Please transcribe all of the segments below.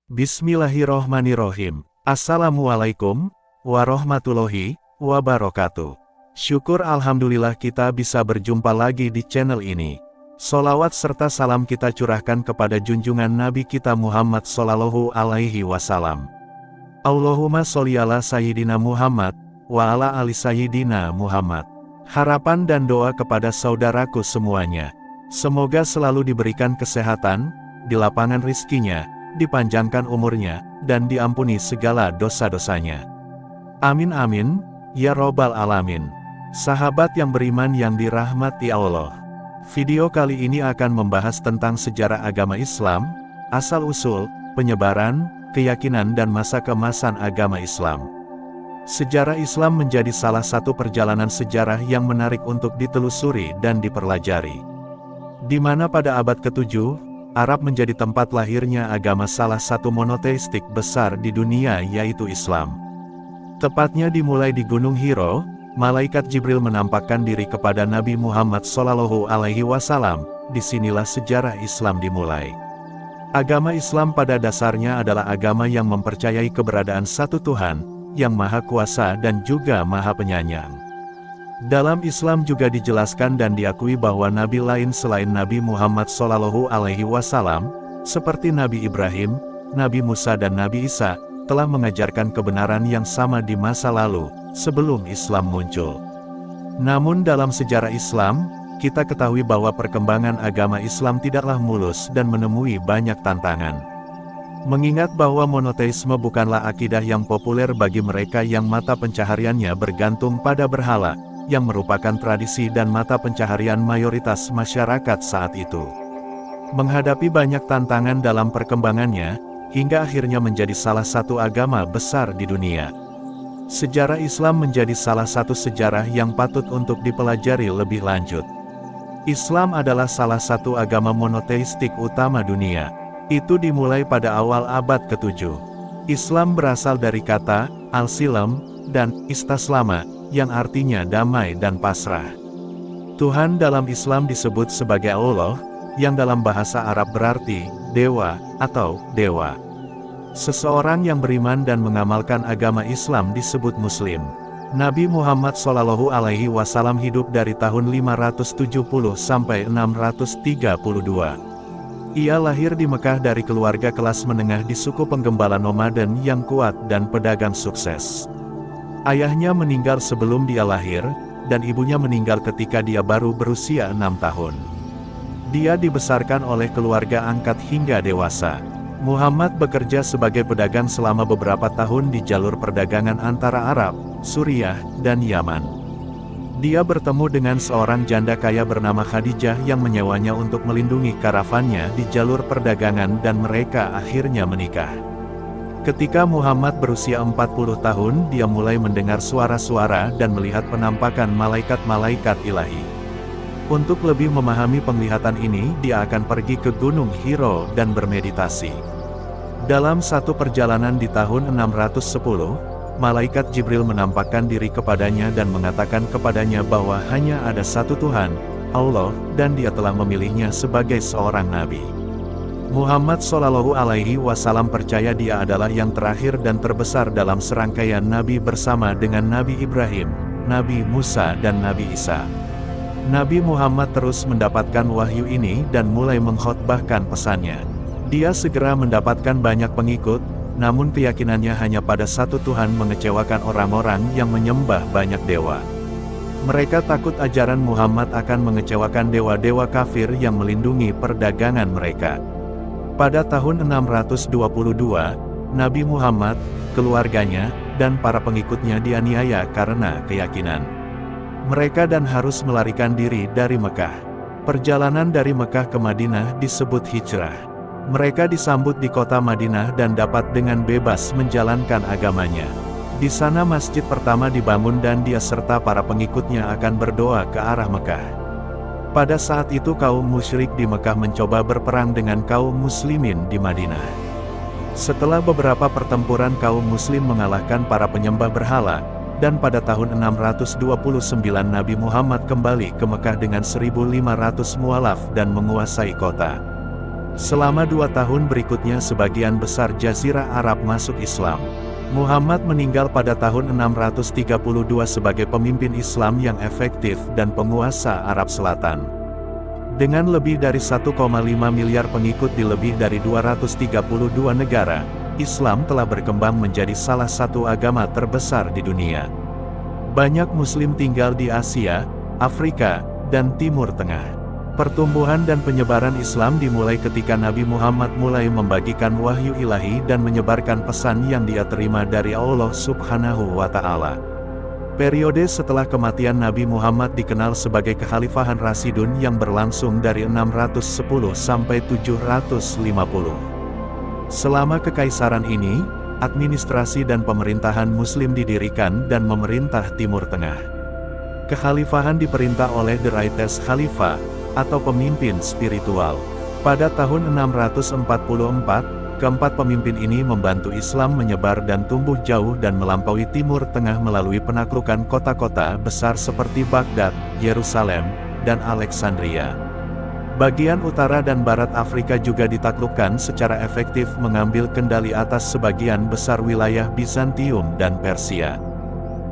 Bismillahirrohmanirrohim. Assalamualaikum warahmatullahi wabarakatuh. Syukur alhamdulillah kita bisa berjumpa lagi di channel ini. Sholawat serta salam kita curahkan kepada junjungan Nabi kita Muhammad Sallallahu Alaihi Wasallam. Allahumma sholli ala Sayyidina Muhammad wa ala ali Sayyidina Muhammad. Harapan dan doa kepada saudaraku semuanya. Semoga selalu diberikan kesehatan, dilapangkan rizkinya, dipanjangkan umurnya, dan diampuni segala dosa-dosanya. Amin amin, ya robbal alamin. Sahabat yang beriman yang dirahmati Allah. Video kali ini akan membahas tentang sejarah agama Islam, asal-usul, penyebaran, keyakinan dan masa keemasan agama Islam. Sejarah Islam menjadi salah satu perjalanan sejarah yang menarik untuk ditelusuri dan dipelajari. Di mana pada abad ke-7, Arab menjadi tempat lahirnya agama salah satu monoteistik besar di dunia yaitu Islam. Tepatnya dimulai di Gunung Hiro, malaikat Jibril menampakkan diri kepada Nabi Muhammad Sallallahu Alaihi Wasallam. Disinilah sejarah Islam dimulai. Agama Islam pada dasarnya adalah agama yang mempercayai keberadaan satu Tuhan, yang Maha Kuasa dan juga Maha Penyayang. Dalam Islam juga dijelaskan dan diakui bahwa nabi lain selain Nabi Muhammad Sallallahu Alaihi Wasallam, seperti Nabi Ibrahim, Nabi Musa dan Nabi Isa, telah mengajarkan kebenaran yang sama di masa lalu, sebelum Islam muncul. Namun dalam sejarah Islam, kita ketahui bahwa perkembangan agama Islam tidaklah mulus dan menemui banyak tantangan. Mengingat bahwa monoteisme bukanlah akidah yang populer bagi mereka yang mata pencahariannya bergantung pada berhala, yang merupakan tradisi dan mata pencaharian mayoritas masyarakat saat itu. Menghadapi banyak tantangan dalam perkembangannya, hingga akhirnya menjadi salah satu agama besar di dunia. Sejarah Islam menjadi salah satu sejarah yang patut untuk dipelajari lebih lanjut. Islam adalah salah satu agama monoteistik utama dunia. Itu dimulai pada awal abad ke-7. Islam berasal dari kata al-silam dan istaslama, yang artinya damai dan pasrah. Tuhan dalam Islam disebut sebagai Allah, yang dalam bahasa Arab berarti dewa atau dewa. Seseorang yang beriman dan mengamalkan agama Islam disebut Muslim. Nabi Muhammad Shallallahu Alaihi Wasallam hidup dari tahun 570 sampai 632. Ia lahir di Mekah dari keluarga kelas menengah di suku penggembala nomaden yang kuat dan pedagang sukses. Ayahnya meninggal sebelum dia lahir, dan ibunya meninggal ketika dia baru berusia 6 tahun. Dia dibesarkan oleh keluarga angkat hingga dewasa. Muhammad bekerja sebagai pedagang selama beberapa tahun di jalur perdagangan antara Arab, Suriah, dan Yaman. Dia bertemu dengan seorang janda kaya bernama Khadijah yang menyewanya untuk melindungi karavannya di jalur perdagangan dan mereka akhirnya menikah. Ketika Muhammad berusia 40 tahun, dia mulai mendengar suara-suara dan melihat penampakan malaikat-malaikat ilahi. Untuk lebih memahami penglihatan ini, dia akan pergi ke Gunung Hiro dan bermeditasi. Dalam satu perjalanan di tahun 610, malaikat Jibril menampakkan diri kepadanya dan mengatakan kepadanya bahwa hanya ada satu Tuhan, Allah, dan dia telah memilihnya sebagai seorang nabi. Muhammad Shallallahu Alaihi Wasallam percaya dia adalah yang terakhir dan terbesar dalam serangkaian nabi bersama dengan Nabi Ibrahim, Nabi Musa dan Nabi Isa. Nabi Muhammad terus mendapatkan wahyu ini dan mulai mengkhotbahkan pesannya. Dia segera mendapatkan banyak pengikut, namun keyakinannya hanya pada satu Tuhan mengecewakan orang-orang yang menyembah banyak dewa. Mereka takut ajaran Muhammad akan mengecewakan dewa-dewa kafir yang melindungi perdagangan mereka. Pada tahun 622, Nabi Muhammad, keluarganya, dan para pengikutnya dianiaya karena keyakinan mereka dan harus melarikan diri dari Mekah. Perjalanan dari Mekah ke Madinah disebut hijrah. Mereka disambut di kota Madinah dan dapat dengan bebas menjalankan agamanya. Di sana masjid pertama dibangun dan dia serta para pengikutnya akan berdoa ke arah Mekah. Pada saat itu kaum musyrik di Mekah mencoba berperang dengan kaum muslimin di Madinah. Setelah beberapa pertempuran kaum muslim mengalahkan para penyembah berhala, dan pada tahun 629 Nabi Muhammad kembali ke Mekah dengan 1.500 mualaf dan menguasai kota. Selama 2 tahun berikutnya sebagian besar Jazirah Arab masuk Islam. Muhammad meninggal pada tahun 632 sebagai pemimpin Islam yang efektif dan penguasa Arab Selatan. Dengan lebih dari 1,5 miliar pengikut di lebih dari 232 negara, Islam telah berkembang menjadi salah satu agama terbesar di dunia. Banyak Muslim tinggal di Asia, Afrika, dan Timur Tengah. Pertumbuhan dan penyebaran Islam dimulai ketika Nabi Muhammad mulai membagikan wahyu ilahi dan menyebarkan pesan yang dia terima dari Allah Subhanahu wa Ta'ala. Periode setelah kematian Nabi Muhammad dikenal sebagai Kekhalifahan Rasyidun yang berlangsung dari 610 sampai 750. Selama kekaisaran ini, administrasi dan pemerintahan Muslim didirikan dan memerintah Timur Tengah. Kekhalifahan diperintah oleh The Righteous Khalifah, atau pemimpin spiritual. Pada tahun 644, keempat pemimpin ini membantu Islam menyebar dan tumbuh jauh dan melampaui Timur Tengah melalui penaklukan kota-kota besar seperti Baghdad, Yerusalem, dan Alexandria. Bagian utara dan barat Afrika juga ditaklukkan secara efektif mengambil kendali atas sebagian besar wilayah Bizantium dan Persia.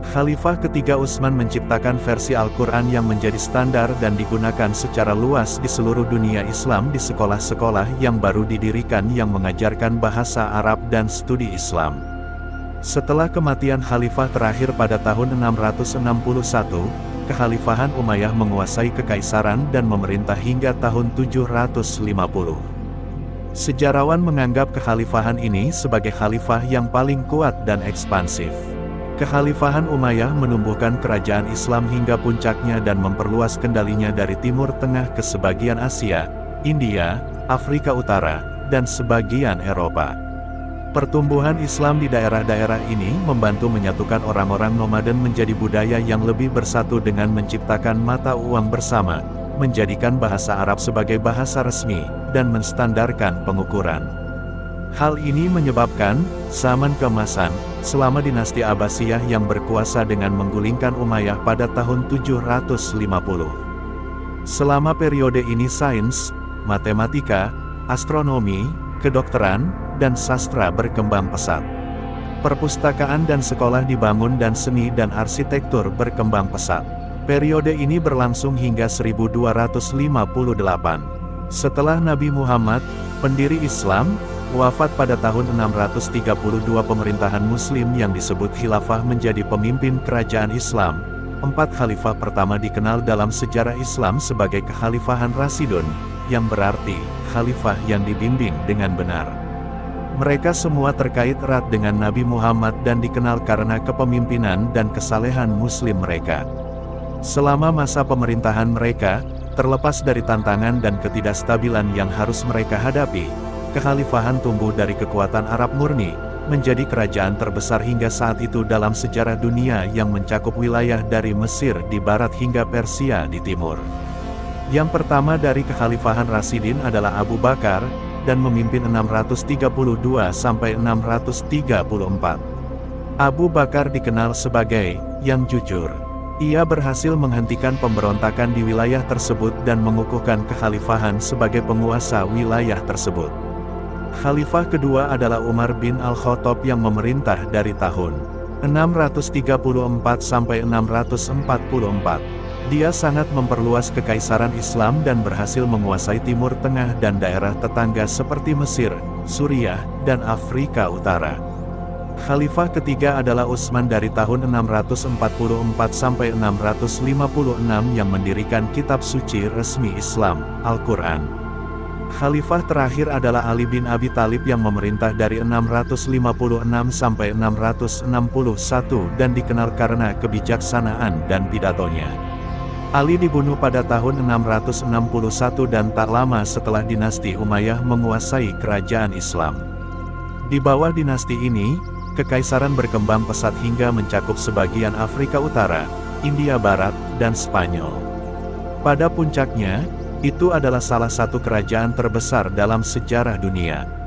Khalifah ketiga Utsman menciptakan versi Al-Quran yang menjadi standar dan digunakan secara luas di seluruh dunia Islam di sekolah-sekolah yang baru didirikan yang mengajarkan bahasa Arab dan studi Islam. Setelah kematian Khalifah terakhir pada tahun 661, Kekhalifahan Umayyah menguasai kekaisaran dan memerintah hingga tahun 750. Sejarawan menganggap kekhalifahan ini sebagai khalifah yang paling kuat dan ekspansif. Kekhalifahan Umayyah menumbuhkan kerajaan Islam hingga puncaknya dan memperluas kendalinya dari Timur Tengah ke sebagian Asia, India, Afrika Utara, dan sebagian Eropa. Pertumbuhan Islam di daerah-daerah ini membantu menyatukan orang-orang nomaden menjadi budaya yang lebih bersatu dengan menciptakan mata uang bersama, menjadikan bahasa Arab sebagai bahasa resmi, dan menstandarkan pengukuran. Hal ini menyebabkan zaman keemasan selama dinasti Abbasiyah yang berkuasa dengan menggulingkan Umayyah pada tahun 750. Selama periode ini sains, matematika, astronomi, kedokteran, dan sastra berkembang pesat. Perpustakaan dan sekolah dibangun dan seni dan arsitektur berkembang pesat. Periode ini berlangsung hingga 1258. Setelah Nabi Muhammad, pendiri Islam, wafat pada tahun 632 pemerintahan Muslim yang disebut Khilafah menjadi pemimpin kerajaan Islam. 4 khalifah pertama dikenal dalam sejarah Islam sebagai Kekhalifahan Rasyidun, yang berarti, khalifah yang dibimbing dengan benar. Mereka semua terkait erat dengan Nabi Muhammad dan dikenal karena kepemimpinan dan kesalehan Muslim mereka. Selama masa pemerintahan mereka, terlepas dari tantangan dan ketidakstabilan yang harus mereka hadapi, kekhalifahan tumbuh dari kekuatan Arab murni, menjadi kerajaan terbesar hingga saat itu dalam sejarah dunia yang mencakup wilayah dari Mesir di barat hingga Persia di timur. Yang pertama dari kekhalifahan Rasyidin adalah Abu Bakar, dan memimpin 632 sampai 634. Abu Bakar dikenal sebagai yang jujur. Ia berhasil menghentikan pemberontakan di wilayah tersebut dan mengukuhkan kekhalifahan sebagai penguasa wilayah tersebut. Khalifah kedua adalah Umar bin Al-Khattab yang memerintah dari tahun 634 sampai 644. Dia sangat memperluas kekaisaran Islam dan berhasil menguasai Timur Tengah dan daerah tetangga seperti Mesir, Suriah, dan Afrika Utara. Khalifah ketiga adalah Utsman dari tahun 644 sampai 656 yang mendirikan kitab suci resmi Islam, Al-Quran. Khalifah terakhir adalah Ali bin Abi Thalib yang memerintah dari 656 sampai 661 dan dikenal karena kebijaksanaan dan pidatonya. Ali dibunuh pada tahun 661 dan tak lama setelah dinasti Umayyah menguasai kerajaan Islam. Di bawah dinasti ini, kekaisaran berkembang pesat hingga mencakup sebagian Afrika Utara, India Barat, dan Spanyol. Pada puncaknya, itu adalah salah satu kerajaan terbesar dalam sejarah dunia.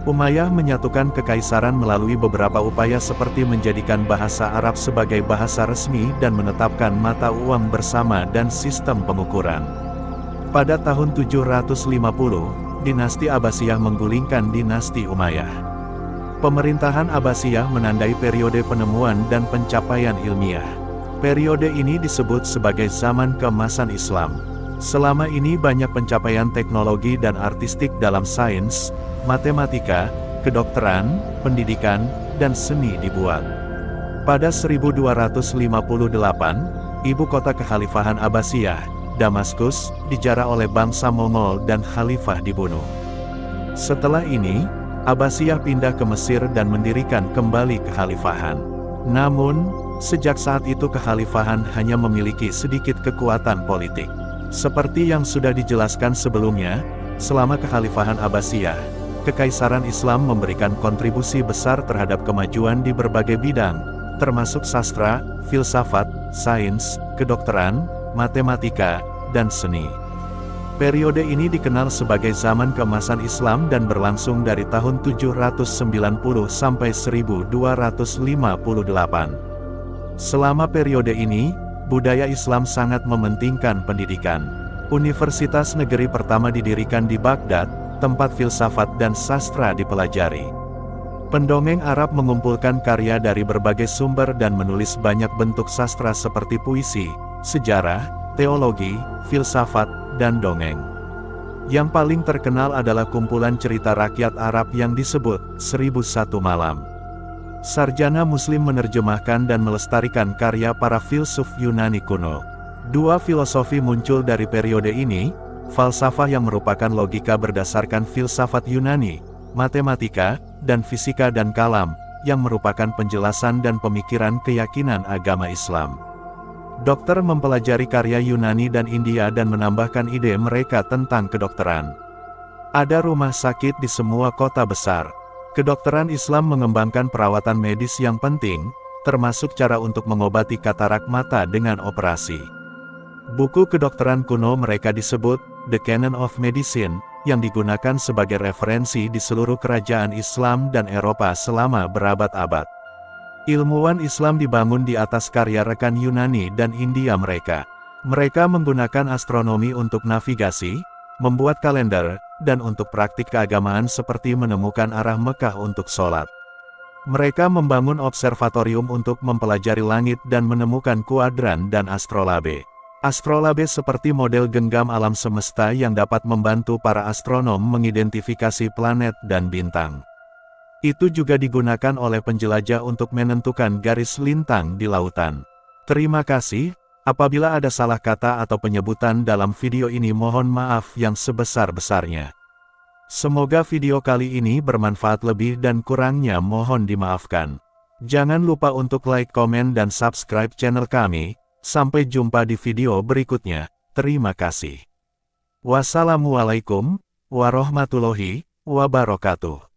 Umayyah menyatukan kekaisaran melalui beberapa upaya seperti menjadikan bahasa Arab sebagai bahasa resmi dan menetapkan mata uang bersama dan sistem pengukuran. Pada tahun 750, dinasti Abbasiyah menggulingkan dinasti Umayyah. Pemerintahan Abbasiyah menandai periode penemuan dan pencapaian ilmiah. Periode ini disebut sebagai zaman keemasan Islam. Selama ini banyak pencapaian teknologi dan artistik dalam sains, matematika, kedokteran, pendidikan, dan seni dibuat. Pada 1258, ibu kota kekhalifahan Abbasiyah, Damaskus, dijarah oleh bangsa Mongol dan khalifah dibunuh. Setelah ini, Abbasiyah pindah ke Mesir dan mendirikan kembali kekhalifahan. Namun, sejak saat itu kekhalifahan hanya memiliki sedikit kekuatan politik. Seperti yang sudah dijelaskan sebelumnya, selama kekhalifahan Abbasiyah, Kekaisaran Islam memberikan kontribusi besar terhadap kemajuan di berbagai bidang, termasuk sastra, filsafat, sains, kedokteran, matematika, dan seni. Periode ini dikenal sebagai zaman keemasan Islam dan berlangsung dari tahun 790 sampai 1258. Selama periode ini, budaya Islam sangat mementingkan pendidikan. Universitas negeri pertama didirikan di Baghdad, tempat filsafat dan sastra dipelajari. Pendongeng Arab mengumpulkan karya dari berbagai sumber dan menulis banyak bentuk sastra seperti puisi, sejarah, teologi, filsafat, dan dongeng. Yang paling terkenal adalah kumpulan cerita rakyat Arab yang disebut 1001 Malam. Sarjana Muslim menerjemahkan dan melestarikan karya para filsuf Yunani kuno. Dua filosofi muncul dari periode ini, falsafah yang merupakan logika berdasarkan filsafat Yunani, matematika, dan fisika dan kalam, yang merupakan penjelasan dan pemikiran keyakinan agama Islam. Dokter mempelajari karya Yunani dan India dan menambahkan ide mereka tentang kedokteran. Ada rumah sakit di semua kota besar. Kedokteran Islam mengembangkan perawatan medis yang penting, termasuk cara untuk mengobati katarak mata dengan operasi. Buku kedokteran kuno mereka disebut The Canon of Medicine, yang digunakan sebagai referensi di seluruh kerajaan Islam dan Eropa selama berabad-abad. Ilmuwan Islam dibangun di atas karya rekan Yunani dan India mereka. Mereka menggunakan astronomi untuk navigasi, membuat kalender, dan untuk praktik keagamaan seperti menemukan arah Mekah untuk sholat. Mereka membangun observatorium untuk mempelajari langit dan menemukan kuadran dan astrolabe. Astrolabe seperti model genggam alam semesta yang dapat membantu para astronom mengidentifikasi planet dan bintang. Itu juga digunakan oleh penjelajah untuk menentukan garis lintang di lautan. Terima kasih. Apabila ada salah kata atau penyebutan dalam video ini mohon maaf yang sebesar-besarnya. Semoga video kali ini bermanfaat, lebih dan kurangnya mohon dimaafkan. Jangan lupa untuk like, komen, dan subscribe channel kami. Sampai jumpa di video berikutnya. Terima kasih. Wassalamualaikum warahmatullahi wabarakatuh.